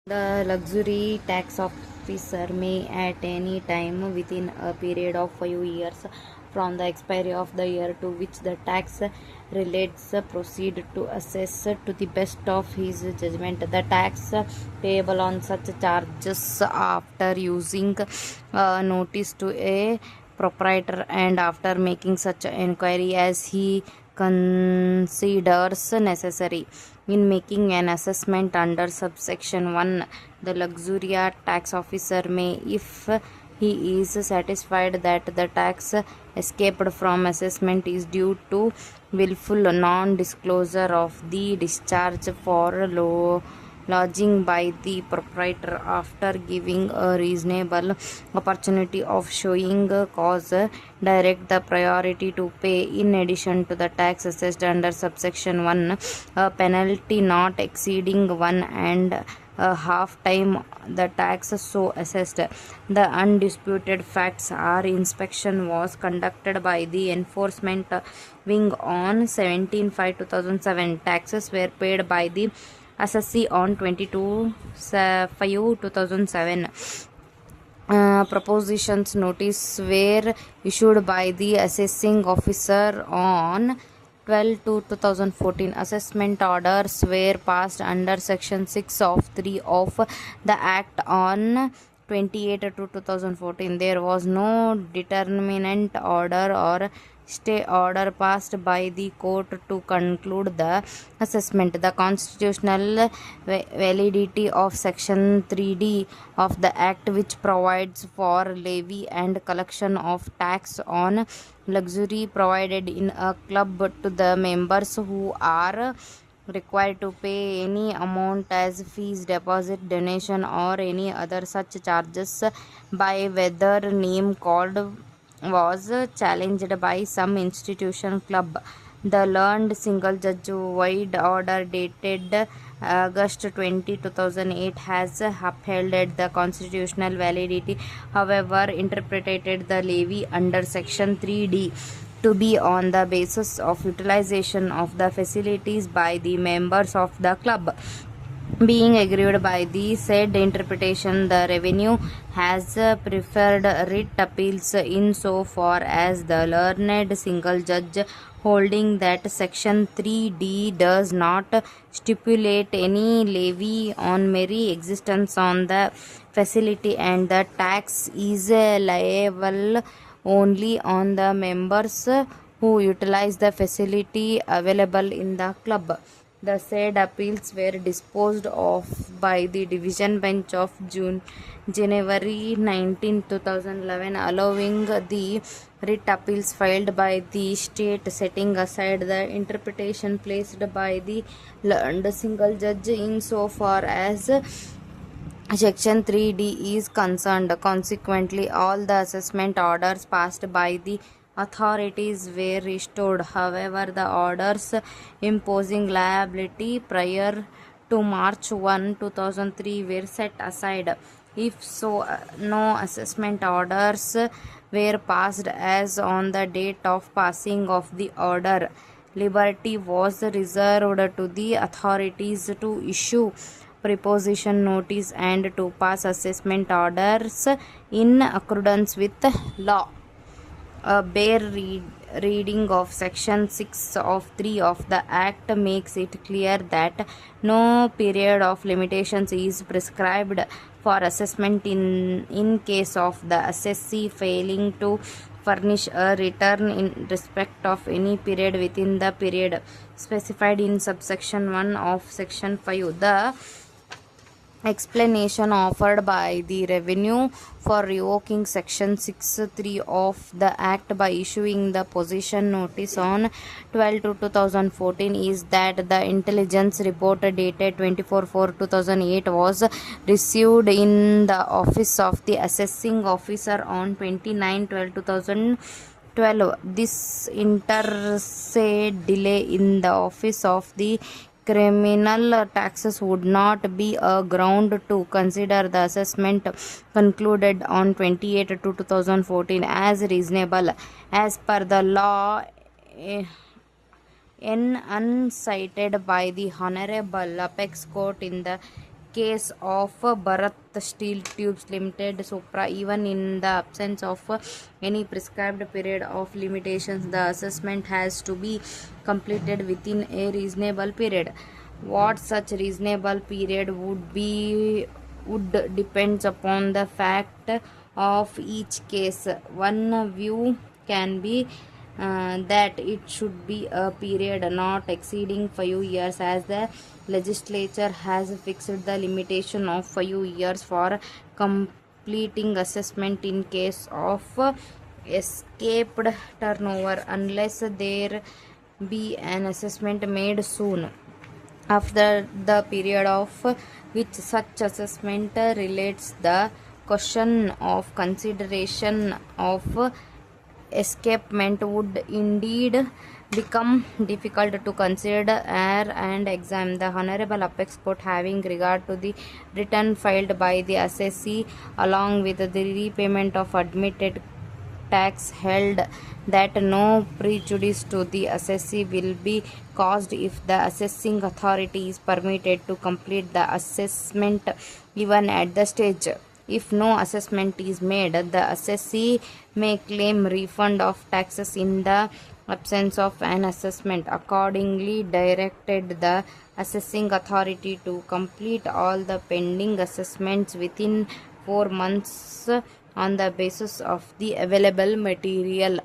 The luxury tax officer may at any time within a period of 5 years from the expiry of the year to which the tax relates proceed to assess to the best of his judgment the tax payable on such charges after using notice to a proprietor and after making such inquiry as he considers necessary. In making an assessment under subsection 1, the luxuria tax officer may, if he is satisfied that the tax escaped from assessment is due to willful non-disclosure of the discharge for lodging by the proprietor after giving a reasonable opportunity of showing cause, direct the priority to pay in addition to the tax assessed under subsection 1 a penalty not exceeding 1.5 times the tax so assessed. The undisputed facts are inspection was conducted by the enforcement wing on 17/5/2007. Taxes were paid by the assessee on 22/5/2007. Propositions notice were issued by the assessing officer on 12/2/2014. Assessment orders were passed under section 6 of 3 of the act on 28/2/2014. There was no determinant order or stay order passed by the court to conclude the assessment. The constitutional validity of section 3D of the act, which provides for levy and collection of tax on luxury provided in a club to the members who are required to pay any amount as fees, deposit, donation or any other such charges by whether name called was challenged by some institution club. The learned single judge wide order dated August 2008 has upheld the constitutional validity, however interpreted the levy under section 3D to be on the basis of utilization of the facilities by the members of the club. Being aggrieved by the said interpretation, the revenue has preferred writ appeals in so far as the learned single judge holding that section 3D does not stipulate any levy on mere existence on the facility and the tax is liable only on the members who utilize the facility available in the club. The said appeals were disposed of by the division bench of January 19, 2011, allowing the writ appeals filed by the state, setting aside the interpretation placed by the learned single judge in so far as Section 3D is concerned. Consequently, all the assessment orders passed by the authorities were restored. However, the orders imposing liability prior to March 1, 2003 were set aside. If so, no assessment orders were passed as on the date of passing of the order. Liberty was reserved to the authorities to issue preposition notice and to pass assessment orders in accordance with law. A bare reading of section 6 of 3 of the act makes it clear that no period of limitations is prescribed for assessment in case of the assessee failing to furnish a return in respect of any period within the period specified in subsection 1 of section 5. The explanation offered by the revenue for revoking section 6(3) of the act by issuing the possession notice on 12/2/2014 is that the intelligence report dated 24/4/2008 was received in the office of the assessing officer on 29/12/2012. This interstate delay in the office of the criminal taxes would not be a ground to consider the assessment concluded on 28/2/2014 as reasonable as per the law uncited by the Honorable Apex Court in the case of Bharat Steel Tubes Limited Sopra, even in the absence of any prescribed period of limitations, the assessment has to be completed within a reasonable period. What such reasonable period would depends upon the fact of each case. One view can be that it should be a period not exceeding 5 years, as the legislature has fixed the limitation of 5 years for completing assessment in case of escaped turnover, unless there be an assessment made soon after the period of which such assessment relates. The question of consideration of escapement would indeed become difficult to consider and examine. The Honorable Apex Court, having regard to the return filed by the assessee along with the repayment of admitted tax, held that no prejudice to the assessee will be caused if the assessing authority is permitted to complete the assessment even at the stage. If no assessment is made, the assessee may claim refund of taxes in the absence of an assessment. Accordingly, directed the assessing authority to complete all the pending assessments within 4 months on the basis of the available material.